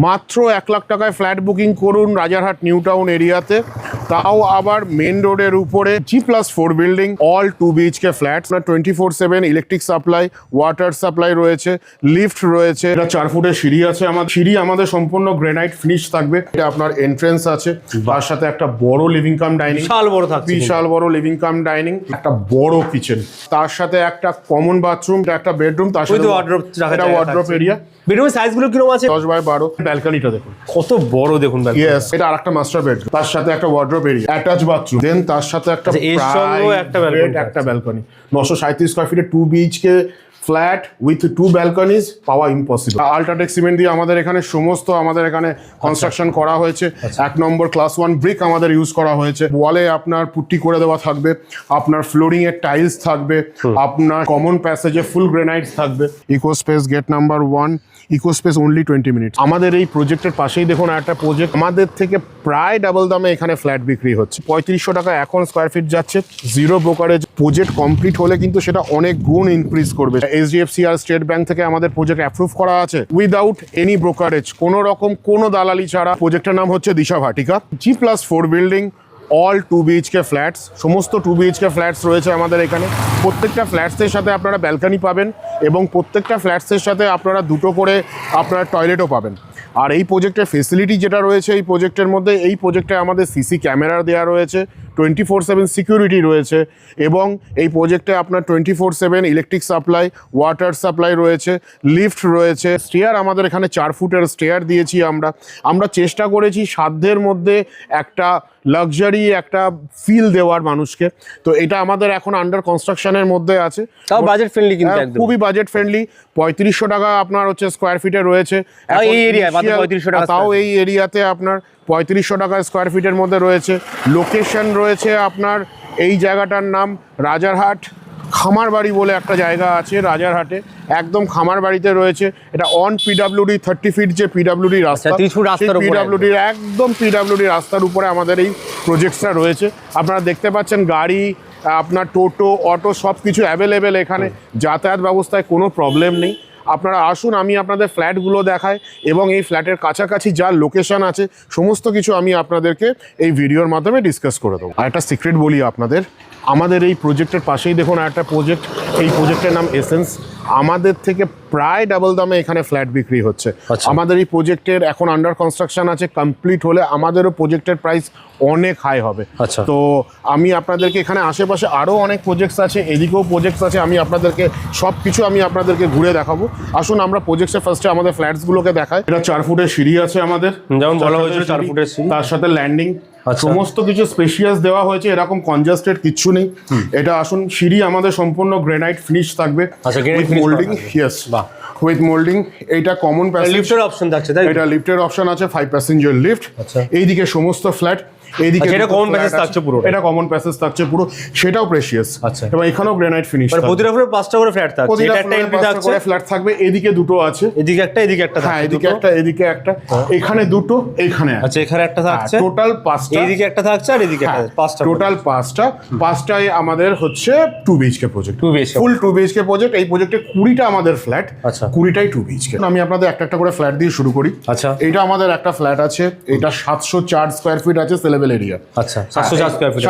মাত্র 1 লাখ টাকায় flat booking করুন রাজারহাট নিউ টাউন এরিয়াতে, তাও আবার মেন রোডের উপরে G+4 building, all 2 BHK flat. 24/7 electric supply, water supply রয়েছে, লিফট রয়েছে। এটা 4 ফুটের সিঁড়ি আছে। আমাদের সম্পূর্ণ গ্রেনাইট ফিনিশ থাকবে। এটা আপনার এন্ট্রেন্স আছে, তার সাথে একটা বড় লিভিং কাম ডাইনিং, বিশাল বড় লিভিং কাম ডাইনিং, একটা বড় কিচেন, তার সাথে একটা কমন বাথরুম, একটা বেডরুম, তার সাথে ওয়ার্ড্রপ এরিয়া। বেডরুমের সাইজগুলো কিরকম আছে? 10x12। ব্যালকনিটা দেখুন কত বড়, দেখুন। ইয়েস, এটা আরেকটা মাস্টার বেডরুম, তার সাথে একটা ওয়ার্ড্রপ এরিয়া, অ্যাটাচ বাথরুম, দেন তার সাথে একটা একটা ব্যালকনি। 937 স্কয়ার ফিটে 2 BHK ফ্ল্যাট উইথ 2 ব্যালকনিজ পাওয়া ইম্পসিবল। আল্ট্রাটেক সিমেন্ট দিয়ে আমাদের এখানে কনস্ট্রাকশন করা হয়েছে। 1 নম্বর ক্লাস 1 ব্রিক আমাদের ইউজ করা হয়েছে। ওয়ালে আপনার পুট্টি করে দেওয়া থাকবে, আপনার ফ্লোরিং এর টাইলস থাকবে, আপনার কমন প্যাসেজে ফুল গ্রেনাইটস থাকবে। Eco Space gate number 1, Eco Space only 20 minute. আমাদের এই প্রজেক্টের পাশেই দেখুন একটা প্রজেক্ট, আমাদের থেকে প্রায় ডাবল দামে এখানে ফ্ল্যাট বিক্রি হচ্ছে। 3500 টাকা এখন স্কোয়ার ফিট যাচ্ছে, জিরো ব্রোকারেজ। প্রজেক্ট কমপ্লিট হলে কিন্তু সেটা অনেক গুণ ইনক্রিজ করবে। HDFC আর স্টেট ব্যাংক থেকে আমাদের প্রজেক্ট অ্যাপ্রুভ করা আছে উইদাউট এনি ব্রোকারেজ, কোনো রকম কোনো দালালি ছাড়া। প্রজেক্টের নাম হচ্ছে দিশা Vatika. G+4 building, all 2 BHK flats, সমস্ত 2 BHK ফ্ল্যাটস রয়েছে আমাদের এখানে। প্রত্যেকটা ফ্ল্যাটসের সাথে আপনারা ব্যালকনি পাবেন এবং প্রত্যেকটা ফ্ল্যাটসের সাথে আপনারা দুটো করে আপনারা টয়লেটও পাবেন। আর এই প্রজেক্টের ফেসিলিটি যেটা রয়েছে এই প্রজেক্টের মধ্যে, এই প্রজেক্টে আমাদের CC ক্যামেরা দেওয়া রয়েছে, 24/7 সিকিউরিটি রয়েছে এবং এই প্রজেক্টে আপনার 24/7 ইলেকট্রিক সাপ্লাই, ওয়াটার সাপ্লাই রয়েছে, লিফট রয়েছে। স্টেয়ার আমাদের এখানে 4 ফুটের স্টেয়ার দিয়েছি আমরা চেষ্টা করেছি সাধ্যের মধ্যে একটা লাক্সারি একটা ফিল দেওয়ার মানুষকে। তো এটা আমাদের এখন আন্ডার কনস্ট্রাকশনের মধ্যে আছে। তাও বাজেট ফ্রেন্ডলি, কিন্তু একদম খুবই বাজেট ফ্রেন্ডলি। 3500 টাকা আপনার হচ্ছে স্কোয়ার ফিটে রয়েছে এই এরিয়ায়, 3500 টাকা। তাও এই এরিয়াতে আপনার 3500 টাকা স্কোয়ার ফিটের মধ্যে রয়েছে। লোকেশন রয়েছে আপনার এই জায়গাটার নাম রাজারহাট খামারবাড়ি বলে একটা জায়গা আছে রাজারহাটে, একদম খামারবাড়িতে রয়েছে। এটা অন PWD 30 ফিট যে PWD রাস্তা, PWD একদম PWD রাস্তার উপরে আমাদের এই প্রজেক্টটা রয়েছে। আপনারা দেখতে পাচ্ছেন গাড়ি, আপনার টোটো, অটো সব কিছু অ্যাভেলেবেল এখানে। যাতায়াত ব্যবস্থায় কোনো প্রবলেম নেই। আপনারা আসুন, আমি আপনাদের ফ্ল্যাটগুলো দেখাই এবং এই ফ্ল্যাটের কাছাকাছি যা লোকেশন আছে সমস্ত কিছু আমি আপনাদেরকে এই ভিডিওর মাধ্যমে ডিসকাস করে দেবো। আর একটা সিক্রেট বলি আপনাদের, আমাদের এই প্রজেক্টের পাশেই দেখুন একটা প্রজেক্ট, এই প্রজেক্টের নাম এসেন্স। আমাদের থেকে প্রায় ডাবল দামে এখানে ফ্ল্যাট বিক্রি হচ্ছে। আমাদের এই প্রজেক্টের এখন আন্ডার কনস্ট্রাকশন আছে, কমপ্লিট হলে আমাদেরও প্রজেক্টের প্রাইস অনেক হাই হবে। তো আমি আপনাদেরকে এখানে আশেপাশে আরও অনেক প্রজেক্টস আছে, এদিকেও প্রজেক্টস আছে, আমি আপনাদেরকে সব কিছু আপনাদেরকে ঘুরে দেখাবো। আসুন আমরা প্রজেক্টে ফার্স্টে আমাদের ফ্ল্যাটসগুলোকে দেখাই। এটা 4 ফুটের সিঁড়ি আছে আমাদের, যেমন বলা হয়েছিল 4 ফুটের সিঁড়ি, তার সাথে ল্যান্ডিং, সমস্ত কিছু স্পেশিয়াস দেওয়া হয়েছে, এরকম কনজাস্টেড কিচ্ছু নেই। এটা আসুন, সিঁড়ি আমাদের সম্পূর্ণ গ্রেনাইট ফিনিশ থাকবে with moulding. Yes, with moulding. এইটা কমন প্যাসেজ, লিফটের অপশন থাকছে, তাই এটা লিফটের অপশন আছে, 5 প্যাসেঞ্জার লিফট। এইদিকে সমস্ত ফ্ল্যাট, এইদিকে এটা কমন প্যাসেজ থাকছে পুরো, এটা কমন প্যাসেজ থাকছে পুরো, সেটাও প্রেশিয়াস। এবং এখানেও গ্রেনাইট ফিনিশ। প্রতিটা ফ্লোরে 5টা করে ফ্ল্যাট থাকছে, এটা একটা এন্ট্রি থাকছে, ফ্ল্যাট থাকবে। এদিকে দুটো আছে, এদিকে একটা, এদিকে একটা। হ্যাঁ, এদিকে একটা, এদিকে একটা, এখানে দুটো, এখানে একটা। আচ্ছা, এখানে একটা থাকছে, টোটাল 5টা। এদিকে একটা থাকছে আর এদিকে একটা, 5টা টোটাল 5টাই আমাদের হচ্ছে 2 BHK প্রজেক্ট, ফুল 2 BHK প্রজেক্ট। এই প্রজেক্টে 20টা আমাদের ফ্ল্যাট, 20টাই 2 BHK। আমি আপনাদের একটা একটা করে ফ্ল্যাট দিয়ে শুরু করি। আচ্ছা, এটা আমাদের একটা ফ্ল্যাট আছে, এটা 704 স্কয়ার ফিট আছে, সেলেবল এরিয়া। আচ্ছা, 704 স্কয়ার ফিট,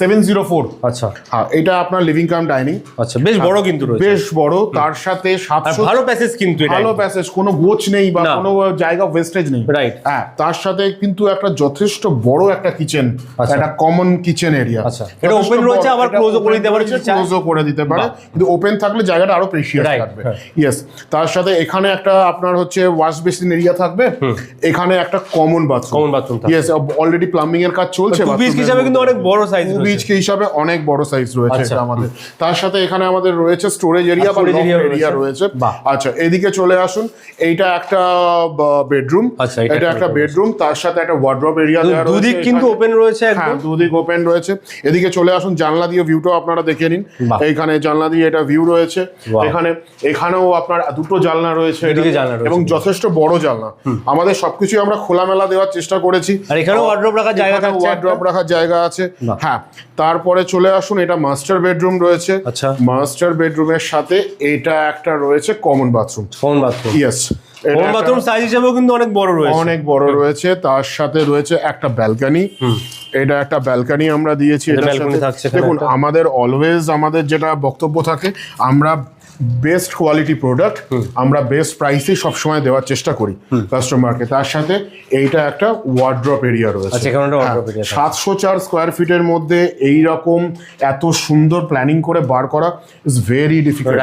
704। আচ্ছা, হ্যাঁ, এটা আপনার লিভিং কাম ডাইনিং। আচ্ছা, বেশ বড় কিন্তু রয়েছে, বেশ বড়। তার সাথে 700 ভালো প্যাসেজ, কিন্তু ভালো প্যাসেজ, কোনো গোছ নেই বা কোনো জায়গা ওয়েস্টেজ নেই। রাইট। হ্যাঁ, তার সাথে কিন্তু একটা যথেষ্ট বড় একটা কিচেন, একটা কমন কিচেন এরিয়া। আচ্ছা, এটা ওপেন রয়েছে, আবার ক্লোজও করে দিতে পারে, ক্লোজও করে দিতে পারে, কিন্তু ওপেন থাকলে জায়গাটা আরো প্রেশিয়াস থাকবে। ইয়েস, তার সাথে এখানে একটা আপনার হচ্ছে ওয়াশ বেসিন এরিয়া থাকবে, এখানে একটা common bathroom. Yes, already plumbing এর কাজ চলছে। 2 BHK হিসাবে কিন্তু অনেক বড় সাইজ, 2 BHK হিসাবে অনেক বড় সাইজ রয়েছে এটা আমাদের। তার সাথে এখানে আমাদের রয়েছে স্টোরেজ এরিয়া বা এরিয়া রয়েছে। আচ্ছা, এদিকে চলে আসুন, এইটা একটা বেডরুম, এটা একটা বেডরুম, তার সাথে একটা ওয়ার্ড্রপ এরিয়া দেওয়া রয়েছে। দুদিক কিন্তু ওপেন রয়েছে, একদম দুদিক ওপেন রয়েছে। এদিকে চলে আসুন, জানলা দিয়ে ভিউটাও আপনারা দেখে নিন। এইখানে জানলা দিয়ে এটা ভিউ রয়েছে। এখানেও আপনার দুটো জানলা রয়েছে এবং যথেষ্ট বড় জানলা। আমাদের সবকিছু আমরা খোলামেলা দেওয়ার চেষ্টা করেছি। আর এখানেও ওয়ার্ড্রপ রাখার জায়গা আছে, ওয়ার্ড্রপ রাখার জায়গা আছে। হ্যাঁ, তারপরে চলে আসুন, এটা মাস্টার বেডরুম রয়েছে। মাস্টার বেডরুমের সাথে এটা একটা রয়েছে common bathroom. Yes, home bathroom size হিসেবেও কিন্তু অনেক বড় রয়েছে। অনেক বড় রয়েছে, তার সাথে রয়েছে একটা ব্যালকনি। এটা একটা ব্যালকনি আমরা দিয়েছি। দেখুন আমাদের অলওয়েজ আমাদের যেটা বক্তব্য থাকে, আমরা বেস্ট কোয়ালিটি প্রোডাক্ট আমরা বেস্ট প্রাইসে সবসময় দেওয়ার চেষ্টা করি কাস্টমারকে। তার সাথে এইটা একটা ওয়ার্ড্রপ এরিয়া রয়েছে। 704 স্কোয়ার ফিটের মধ্যে এই রকম এত সুন্দর প্ল্যানিং করে বার করা ইজ ভেরি ডিফিকাল্ট।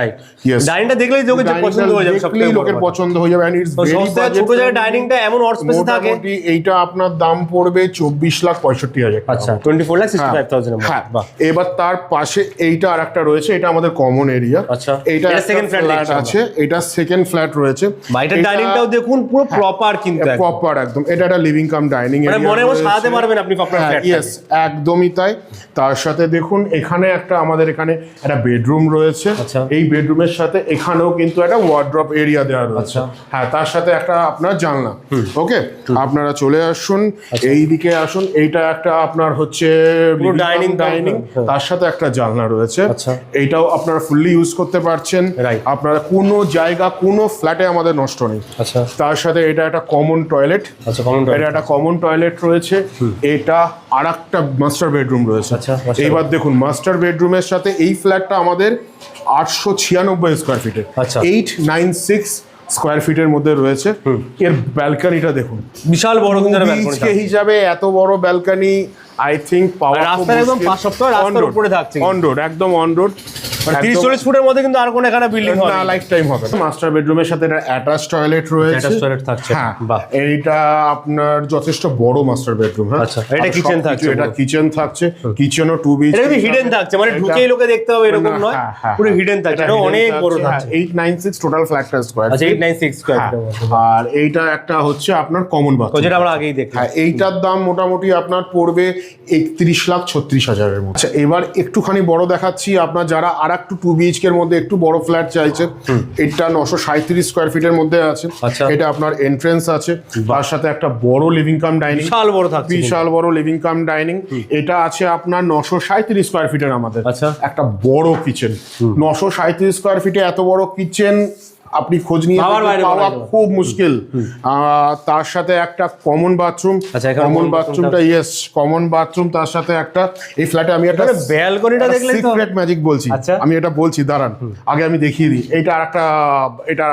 ডাইনিংটা দেখলেই লোকের পছন্দ হয়ে যাবে, দেখলেই লোকের পছন্দ হয়ে যাবে। And it's very budget. ছোট জায়গায় ডাইনিংটা এমন ওয়ার্ক স্পেস থাকে। এইটা আপনার দাম পড়বে 24,65,000। আচ্ছা 24,65,000। হ্যাঁ, এবার তার পাশে এইটা আরেকটা রয়েছে, এটা আমাদের কমন এরিয়া। আচ্ছা, এইটা সেকেন্ড ফ্ল্যাট আছে, এটা সেকেন্ড ফ্ল্যাট রয়েছে। বাইরের ডাইনিংটাও দেখুন পুরো প্রপার, কিন্তু প্রপার একদম। এটা একটা লিভিং কাম ডাইনিং এরিয়া, মানে মনে মনে সাজাতে পারবেন আপনি আপনার ফ্ল্যাট। ইয়েস, একদমই তাই। তার সাথে দেখুন এখানে একটা আমাদের এখানে একটা বেডরুম রয়েছে। এই বেডরুমের সাথে এখানেও কিন্তু একটা ওয়ার্ড্রপ এরিয়া দেওয়া রয়েছে। হ্যাঁ, তার সাথে একটা আপনার জানলা। ওকে, আপনারা চলে আসুন, এই দিকে আসুন। এইটা একটা আপনার হচ্ছে ডাইনিং, তার সাথে একটা জানলা রয়েছে। এইটাও আপনারা ফুললি ইউজ করতে পারছেন। আপনারা কোনো জায়গা কোনো ফ্ল্যাটে আমাদের নষ্ট নেই। তার সাথে এটা একটা কমন টয়লেট। এটা একটা কমন টয়লেট রয়েছে। এটা আরেকটা মাস্টার বেডরুম রয়েছে। এইবার দেখুন মাস্টার বেডরুমের সাথে এই ফ্ল্যাটটা আমাদের 896 স্কোয়ার ফিটের, 896 স্কোয়ার ফিটের মধ্যে রয়েছে। এর ব্যালকনিটা দেখুন, বিশাল বড় কিন্তু ব্যালকনি হিসাবে এত বড় ব্যালকনি আই থিঙ্ক পাওয়া রাস্তার একদম 5 সপ্তাহ রাস্তার উপরে থাকছে, অন রোড, একদম অন রোড। 30-40 ফুটের মধ্যে কিন্তু আর কোন এখানে বিল্ডিং হবে না, লাইফ টাইম হবে। মাস্টার বেডরুমের সাথে একটা অ্যাটাচ টয়লেট রয়েছে। অ্যাটাচ টয়লেট থাকছে। হ্যাঁ, এইটা আপনার যথেষ্ট বড় মাস্টার বেডরুম। হ্যাঁ, আচ্ছা, এটা কিচেন থাকছে। এটা কিচেন থাকছে, কিচেনও 2 BHK। এটা কিন্তু হিডেন থাকছে, মানে ঢুকেই লোকে দেখতে হবে এরকম নয়, পুরো হিডেন থাকছে। এটা অনেক বড় থাকছে। 896 টোটাল ফ্ল্যাটটা স্কয়ার। আচ্ছা, 896 স্কয়ার ফিট। আর এইটা একটা হচ্ছে আপনার কমন বাথরুম, যেটা আমরা আগেই দেখলাম। হ্যাঁ, এইটার দাম মোটামুটি আপনার পড়বে 31,36,000 এর মধ্যে। আচ্ছা, এবার একটুখানি বড় দেখাচ্ছি আপনার যারা আর একটু 2 BHK এর মধ্যে একটু বড় ফ্ল্যাট চাইছে। এটা 937 স্কোয়ার ফিটের মধ্যে আছে। এটা আপনার এন্ট্রেন্স আছে, তার সাথে একটা বড় লিভিং কাম ডাইনিং, বিশাল বড় থাকছে, বিশাল বড় লিভিং কাম ডাইনিং। এটা আছে আপনার 937 স্কোয়ার ফিটের আমাদের একটা বড় কিচেন। 937 স্কোয়ার ফিটে এত বড় কিচেন আপনি খোঁজ নিয়ে পাওয়া খুব মুশকিল। তার সাথে একটা কমন বাথরুম। কমন বাথরুমটা ইয়েস, কমন বাথরুম। তার সাথে একটা এই ফ্ল্যাটে আমি একটা ব্যালকনিটা দেখলে তো সিক্রেট ম্যাজিক বলছি, আমি এটা বলছি, দাঁড়ান আগে আমি দেখিয়ে দিই। এটা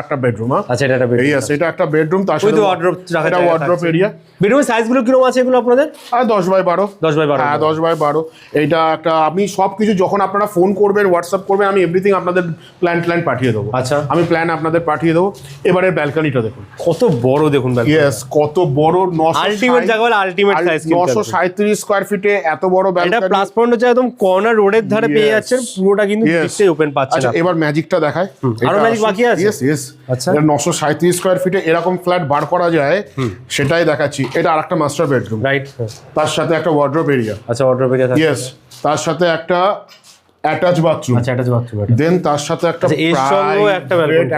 একটা বেডরুম। আচ্ছা, এটা একটা বেডরুম। ইয়েস, এটা একটা বেডরুম। তার সাথে ওয়ার্ড্রপ, এটা ওয়ার্ড্রপ এরিয়া। বেডরুমের সাইজগুলো কিরকম আছে এগুলো আপনাদের? 10x12। 10x12। হ্যাঁ, 10x12। এইটা একটা আমি সবকিছু যখন আপনারা ফোন করবেন, হোয়াটসঅ্যাপ করবেন, আমি এভরিথিং আপনাদের প্ল্যান পাঠিয়ে দেবো। আচ্ছা, আমি প্ল্যান আপনাদের পাঠিয়ে দেবো। এবারে ব্যালকনিটা দেখুন কত বড়, দেখুন ইয়েস কত বড়। আলটিমেট জায়গা বলে আলটিমেট সাইজ। 937 স্কোয়ার ফিটে এত বড় ব্যালকনি। এটা প্লাস পয়েন্ট হচ্ছে একদম কর্নার রোডের ধারে পেয়ে যাচ্ছেন, পুরোটা কিন্তু দিকটাই ওপেন পাচ্ছেন। আচ্ছা, এবার ম্যাজিকটা দেখায়। আরো ম্যাজিক বাকি আছে। Yes yes. আচ্ছা, 937 স্কোয়ার ফিটে এরকম ফ্ল্যাট বার করা যায়, সেটাই দেখাচ্ছি। এটা আরেকটা মাস্টার বেডরুম, রাইট। তার সাথে একটা ওয়ার্ড্রপ এরিয়া। আচ্ছা, ওয়ার্ড্রপ এরিয়া থাকে। ইয়েস, তার সাথে একটা অ্যাটাচ বাথরুম। আচ্ছা, অ্যাটাচ বাথরুম। দেন তার সাথে একটা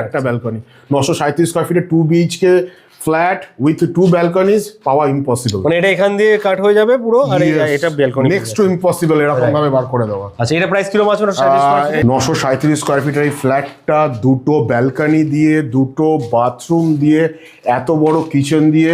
একটা ব্যালকনি। 937 স্কোয়ার ফিটে 2 BHK ফ্ল্যাট উইথ 2 ব্যালকনিজ পাওয়া ইম্পসিবল। মানে এটা এখান দিয়ে কাট হয়ে যাবে পুরো, আর এটা ব্যালকনি নেক্সট টু ইম্পসিবল এরকম ভাবে বার করে দেওয়া। আচ্ছা, এটা প্রাইস কিরকম আছে? 937 স্কোয়ার ফিটের এই ফ্ল্যাটটা 2টো ব্যালকনি দিয়ে, 2টো বাথরুম দিয়ে, এত বড় কিচেন দিয়ে,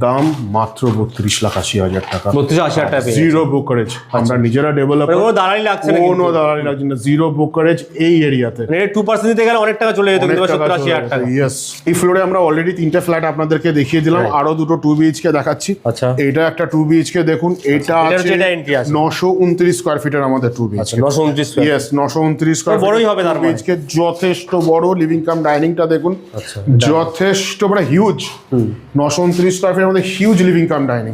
দাম মাত্র 32,80,000 টাকা। 32,80,000 টাকা, জিরো ব্রোকারেজ। আমরা নিজেরা ডেভেলপার, কোনো দালালি লাগছে না, কোনো দালালি লাগছে না, জিরো ব্রোকারেজ এই এরিয়াতে। মানে 2% দিতে গেলে অনেক টাকা চলে যেত, কিন্তু 70,80,000 টাকা। ইয়েস, এই ফ্লোরে আমরা অলরেডি 3টে ফ্ল্যাট আপনাদেরকে দেখিয়ে দিলাম, আরো 2টো 2 BHK দেখাচ্ছি। আচ্ছা, এটা একটা 2 BHK দেখুন, এটা আছে 929 স্কোয়ার ফিটের আমাদের 2 BHK। 929। ইয়েস, 929 স্কোয়ার বড়ই হবে তার BHK, যথেষ্ট বড়। লিভিং কাম ডাইনিংটা দেখুন, যথেষ্ট মানে হিউজ। 929 স্কোয়ার ফিটের মধ্যে হিউজ লিভিং কাম ডাইনিং।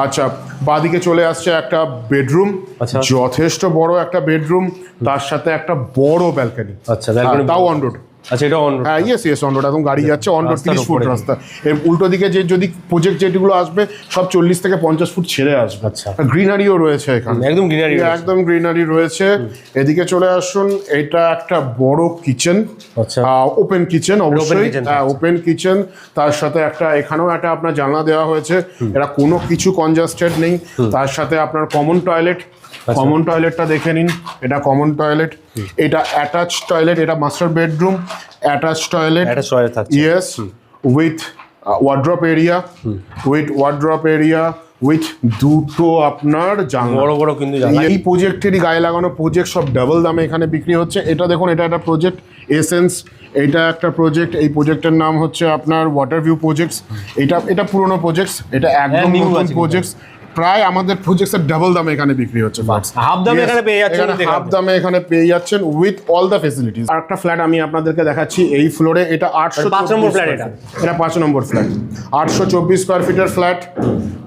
আচ্ছা, বাদিকে চলে আসছে একটা বেডরুম, যথেষ্ট বড় একটা বেডরুম, তার সাথে একটা বড় ব্যালকনি। আচ্ছা, ব্যালকনি তাও অন রোড। আচ্ছা, এটা অন রোড। হ্যাঁ, ইয়েস ইয়েস, অন রোড। একদম গাড়ি যাচ্ছে অন রোড, 30 ফুট রাস্তা। এর উল্টো দিকে যে যদি প্রজেক্ট যেগুলো আসবে সব 40 থেকে 50 ফুট ছেড়ে আসবে। আচ্ছা, গ্রিনারিও রয়েছে এখানে, একদম গ্রিনারি, একদম গ্রিনারি রয়েছে। এদিকে চলে আসুন, এটা একটা বড় কিচেন। আচ্ছা, ওপেন কিচেন, অবশ্যই ওপেন কিচেন। তার সাথে একটা এখানেও একটা আপনার জানলা দেওয়া হয়েছে, এটা কোনো কিছু কনজাস্টেড নেই। তার সাথে আপনার কমন টয়লেট। কমন টয়লেটটা দেখে নিন, এটা কমন টয়লেট। এটা অ্যাটাচ টয়লেট, এটা master bedroom, attach toilet. Yes, with wardrobe area, with দুটো আপনার জানলা, বড় বড় কিন্তু জানলা। এই প্রজেক্টেরই গায়ে লাগানো প্রজেক্ট সব ডাবল দামে এখানে বিক্রি হচ্ছে। এটা দেখুন, এটা একটা প্রজেক্ট এসেন্স, এটা একটা প্রজেক্ট, এই প্রজেক্টের নাম হচ্ছে আপনার ওয়াটার ভিউ প্রজেক্টস। এটা পুরনো প্রজেক্টস, এটা একদম নতুন প্রজেক্টস। প্রায় আমাদের প্রজেক্টসের ডাবল দামে এখানে বিক্রি হচ্ছে। হাফ দামে এখানে পেয়ে যাচ্ছেন, হাফ দামে এখানে পেয়ে যাচ্ছেন উইথ অল দ্য ফেসিলিটিস। আর একটা ফ্ল্যাট আমি আপনাদেরকে দেখাচ্ছি এই ফ্লোরে, এটা 5 নম্বর ফ্ল্যাট, এটা 5 নম্বর ফ্ল্যাট, 824 স্কোয়ার ফিটের flat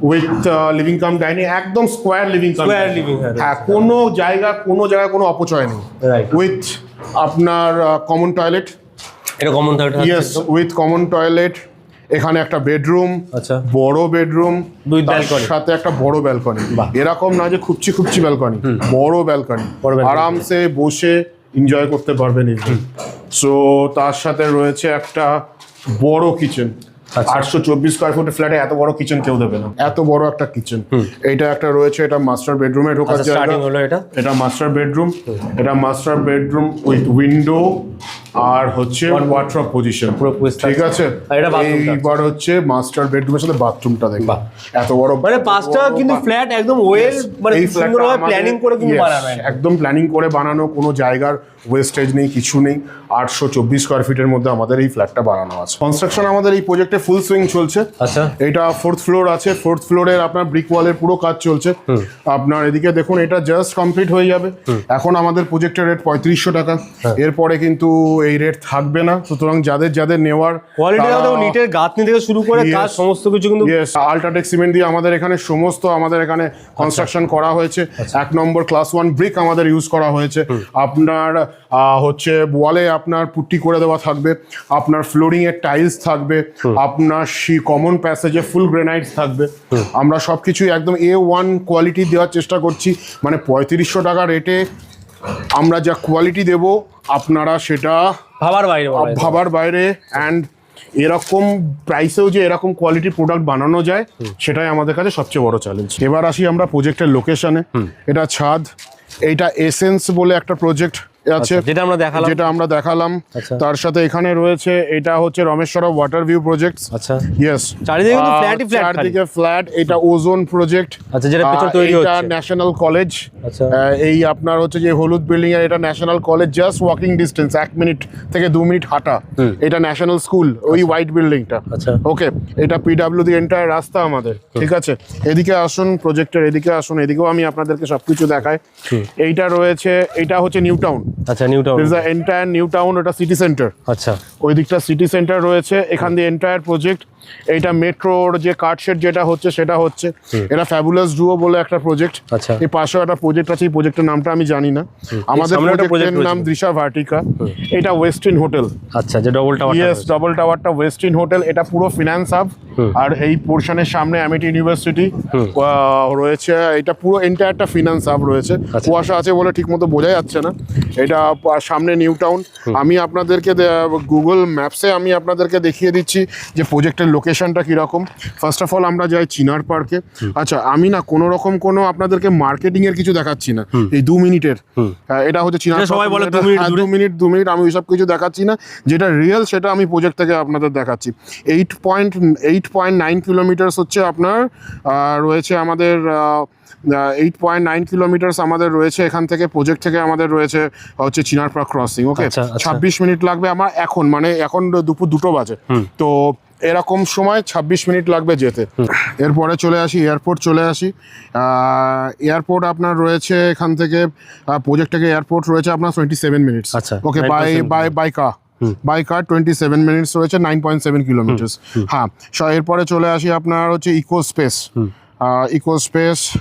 with living cum dining, একদম স্কোয়ার লিভিং। হ্যাঁ, কোনো জায়গায় কোনো অপচয় নেই। উইথ আপনার কমন টয়লেট, এটা common toilet, yes, with common toilet. এখানে একটা বেডরুম, আচ্ছা, বড় বেডরুম, তার সাথে একটা বড় ব্যালকনি। এরকম না যে খুবছি ব্যালকনি, বড় ব্যালকনি, আরামসে বসে এনজয় করতে পারবেন। সো তার সাথে রয়েছে একটা বড় কিচেন। 824 স্কোয়ার ফুটের ফ্ল্যাটে এত বড় কিচেন কেউ দেবে না, এত বড় একটা কিচেন। এটা একটা রয়েছে, এটা মাস্টার বেডরুমে ঢোকার জায়গা। এটা মাস্টার বেডরুম, এটা মাস্টার বেডরুম উইথ উইন্ডো আর হচ্ছে ওয়ার্ড্রপ পজিশন, ঠিক আছে। এইবার হচ্ছে মাস্টার বেডরুমের সাথে বাথরুমটা দেখবা, এত বড়, মানে 5টা কিন্তু ফ্ল্যাট একদম ওয়েল, মানে সুন্দরভাবে প্ল্যানিং করে কিন্তু বানানো, একদম প্ল্যানিং করে বানানো, কোনো জায়গার ওয়েস্টেজ নেই, কিছু নেই। 824 স্কোয়ার ফিটের মধ্যে আমাদের এই ফ্ল্যাটটা বানানো আছে। কনস্ট্রাকশন আমাদের এই প্রজেক্টে ফুল সুইং চলছে। আচ্ছা, এটা 4th ফ্লোর আছে, 4th ফ্লোরের আপনার ব্রিক ওয়ালের পুরো কাজ চলছে। আপনার এদিকে দেখুন, এটা জাস্ট কমপ্লিট হয়ে যাবে। এখন আমাদের প্রজেক্টের রেট 3500 টাকা, এরপরে কিন্তু এই রেট থাকবে না। সুতরাং যাদের নেওয়ার কোয়ালিটি, নিটের গাঁথনি থেকে শুরু করে কাজ সমস্ত কিছু কিন্তু আল্ট্রাটেক সিমেন্ট দিয়ে আমাদের এখানে কনস্ট্রাকশন করা হয়েছে। 1 নম্বর ক্লাস 1 ব্রিক আমাদের ইউজ করা হয়েছে। আপনার হচ্ছে ওয়ালে আপনার পুট্টি করে দেওয়া থাকবে, আপনার ফ্লোরিং এর টাইলস থাকবে, আপনার কমন প্যাসেজে ফুল গ্রেনাইটস থাকবে। আমরা সবকিছু একদম A1 কোয়ালিটি দেওয়ার চেষ্টা করছি। মানে 3500 টাকা রেটে আমরা যা কোয়ালিটি দেব, আপনারা সেটা ভাবার বাইরে। অ্যান্ড এরকম প্রাইসেও যে এরকম কোয়ালিটি প্রোডাক্ট বানানো যায়, সেটাই আমাদের কাছে সবচেয়ে বড় চ্যালেঞ্জ। এবার আসি আমরা প্রজেক্টের লোকেশনে। এটা ছাদ, এইটা এসেন্স বলে একটা প্রজেক্ট আছে, যেটা আমরা দেখালাম। তার সাথে এখানে রয়েছে, এটা হচ্ছে রমেশ্বরম ওয়াটার ভিউ প্রজেক্ট। আচ্ছা, ইয়েস, চারিদিকে ফ্ল্যাট। এটা ওজোন প্রজেক্ট, আচ্ছা, যেটা পেছনে তৈরি হচ্ছে। এটা ন্যাশনাল কলেজ। আচ্ছা, এই আপনার হচ্ছে যে হলুদ বিল্ডিং এর, এটা national college, just walking distance, 1 minute থেকে 2 মিনিট হাঁটা। এটা ন্যাশনাল স্কুল, ওই হোয়াইট বিল্ডিংটা। আচ্ছা, ওকে, এটা PWD এন্টায়ার রাস্তা আমাদের, ঠিক আছে। এদিকে আসুন, প্রজেক্টের এদিকে আসুন, এদিকেও আমি আপনাদেরকে সবকিছু দেখাই। এইটা রয়েছে, এটা হচ্ছে নিউ টাউন। আচ্ছা, new town, this is the entire new town, ওটা সিটি সেন্টার। আচ্ছা, ওই দিকটা সিটি সেন্টার রয়েছে, এখান দিয়ে এন্টায়ার প্রজেক্ট। এইটা মেট্রোর যে কার্ডশেড যেটা হচ্ছে, সেটা হচ্ছে। এটা ফ্যাবুলাস ডুও বলে একটা প্রজেক্ট। আচ্ছা, এই পাশেও একটা প্রজেক্ট আছে, এই প্রজেক্টের নামটা আমি জানি না। আমাদের প্রজেক্টের নাম দৃশা ভার্টিকা। এটা ওয়েস্টিন হোটেল। আচ্ছা, যে ডবল টাওয়ার, ইয়েস, ডবল টাওয়ারটা ওয়েস্টিন হোটেল। এটা পুরো ফিনান্স হাব, আর এই পোর্শনের সামনে অ্যামিটি ইউনিভার্সিটি রয়েছে। এটা পুরো এন্টায়ারটা ফিনান্স হাব রয়েছে। কুয়াশা আছে বলে ঠিকমতো বোঝা যাচ্ছে না। এটা সামনে নিউ টাউন। আমি আপনাদেরকে গুগল ম্যাপসে আমি আপনাদেরকে দেখিয়ে দিচ্ছি যে প্রজেক্টের লোকেশনটা কিরকম। ফার্স্ট অফ অল আমরা যাই চিনার পার্কে। আচ্ছা, আমি না কোনো রকম কোনো আপনাদেরকে মার্কেটিং এর কিছু দেখাচ্ছি না। এই 2 মিনিটের, এটা হচ্ছে চিনার, সবাই বলে 2 মিনিট, আমি ওইসব কিছু দেখাচ্ছি না। যেটা রিয়েল সেটা আমি প্রজেক্ট থেকে আপনাদের দেখাচ্ছি। 8.9 কিলোমিটার হচ্ছে আপনার রয়েছে আমাদের, 8.9 কিলোমিটার্স আমাদের রয়েছে এখান থেকে, প্রজেক্ট থেকে আমাদের রয়েছে হচ্ছে চিনার পার্ক ক্রসিং। ওকে, 26 মিনিট লাগবে আমার এখন, মানে এখন দুপুর 2টো বাজে, তো এরকম সময় 26 মিনিট লাগবে যেতে। এরপরে চলে আসি এয়ারপোর্ট, এয়ারপোর্ট আপনার রয়েছে এখান থেকে, প্রজেক্ট থেকে এয়ারপোর্ট রয়েছে আপনার 27 minutes. Okay, by car 27 minutes রয়েছে, 9.7 কিলোমিটার্স। হ্যাঁ, এরপরে চলে আসি আপনার হচ্ছে ইকো স্পেস।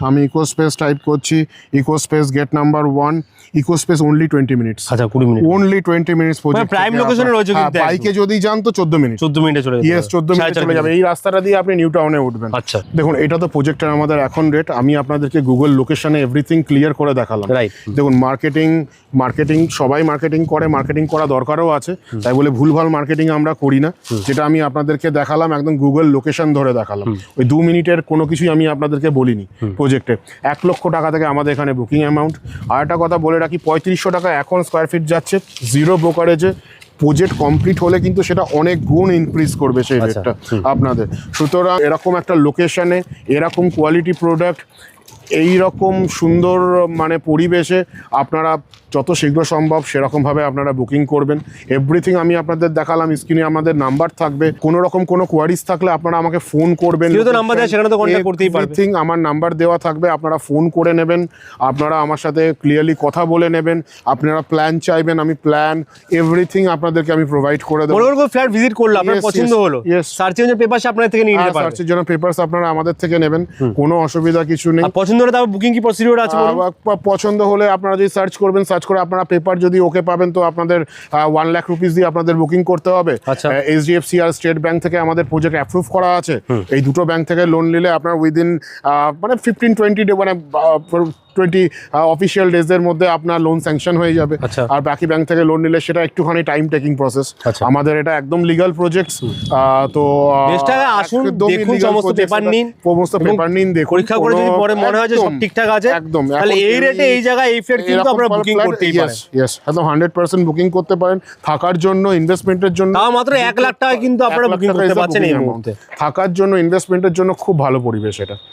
আমি ইকো স্পেস টাইপ করছি, Eco Space gate number 1, Eco Space only 20 minutes. আচ্ছা, 20 মিনিট, অনলি 20 মিনিটস। প্রাইম লোকেশনে রয়েছে, কিন্তু বাইকে যদি যান তো 14 মিনিটে চলে যাবে। ইয়েস, 14 মিনিটে চলে যাবে। এই রাস্তাটা দিয়ে আপনি নিউ টাউনে উঠবেন। আচ্ছা, দেখুন, এটা তো প্রজেক্টের আমাদের এখন রেট। আমি আপনাদেরকে গুগল লোকেশনে এভরিথিং ক্লিয়ার করে দেখালাম। দেখুন, মার্কেটিং সবাই মার্কেটিং করে, মার্কেটিং করা দরকারও আছে, তাই বলে ভুলভাল মার্কেটিং আমরা করি না। যেটা আমি আপনাদেরকে দেখালাম, একদম গুগল লোকেশন ধরে দেখালাম। ওই 2 মিনিটের কোনো কিছুই আমি আপনাদেরকে বলিনি। প্রজেক্টে 1 লক্ষ টাকা থেকে আমাদের এখানে বুকিং অ্যামাউন্ট। আর একটা কথা বলে রাখি, 3500 টাকা এখন স্কোয়ার ফিট যাচ্ছে, 0 ব্রোকারেজে, প্রজেক্ট কমপ্লিট হলে কিন্তু সেটা অনেক গুণ ইনক্রিজ করবে সেই রেটটা আপনাদের। সুতরাং এরকম একটা লোকেশনে এরকম কোয়ালিটি প্রোডাক্ট এই রকম সুন্দর মানে পরিবেশে আপনারা যত শীঘ্র সম্ভব সেরকমভাবে আপনারা বুকিং করবেন। এভরিথিং আমি আপনাদের দেখালাম, স্ক্রিনে আমাদের নাম্বার থাকবে, কোনো রকম কোনো কোয়ারিজ থাকলে আপনারা আমাকে ফোন করবেন। এভরিথিং আমার নাম্বার দেওয়া থাকবে, আপনারা ফোন করে নেবেন, আপনারা আমার সাথে ক্লিয়ারলি কথা বলে নেবেন। আপনারা প্ল্যান চাইবেন, আমি প্ল্যান এভরিথিং আপনাদেরকে আমি প্রোভাইড করে দেবো। ফ্ল্যাট ভিজিট করলাম, আপনার পছন্দ হলো, সার্চের জন্য পেপারস আপনাদের থেকে নিয়ে নিতে পারবেন। সার্চের জন্য পেপারস আপনারা আমাদের থেকে নেবেন, কোনো অসুবিধা কিছু নেই। পছন্দ হলে তারপর বুকিং কি প্রসিডিউর আছে? পছন্দ হলে আপনারা যদি সার্চ করবেন, সার্চ করে আপনারা পেপার যদি ওকে পাবেন তো আপনাদের 1 লাখ রুপিস দিয়ে আপনাদের বুকিং করতে হবে। এইচডিএফসি আর স্টেট ব্যাংক থেকে আমাদের প্রজেক্ট অ্যাপ্রুভ করা আছে। এই দুটো ব্যাংক থেকে লোন নিলে আপনার উইদিন মানে 15-20 ডে মানে 20 অফিসিয়াল ডেজের মধ্যে আপনার লোন স্যাংশন হয়ে যাবে। আর বাকি ব্যাংক থেকে লোন নিলে সেটা একটুখানি টাইম টেকিং প্রসেস। আমাদের এটা একদম লিগাল প্রজেক্ট। তো আসুন, দেখুন, সমস্ত পেপার নিন, দেখুন, পরীক্ষা করে যদি পরে মনে হয় যে সব ঠিকঠাক আছে, একদম তাহলে এই রেটে এই জায়গায় এই ফ্ল্যাট কিন্তু আপনারা বুকিং করতেই পারেন। ইয়েস, একদম 100% বুকিং করতে পারেন। থাকার জন্য, ইনভেস্টমেন্টের জন্য তাও মাত্র 1 লাখ টাকা কিন্তু আপনারা বুকিং করতে পারছেন এই মুহূর্তে। থাকার জন্য, ইনভেস্টমেন্টের জন্য খুব ভালো পরিবেশ এটা।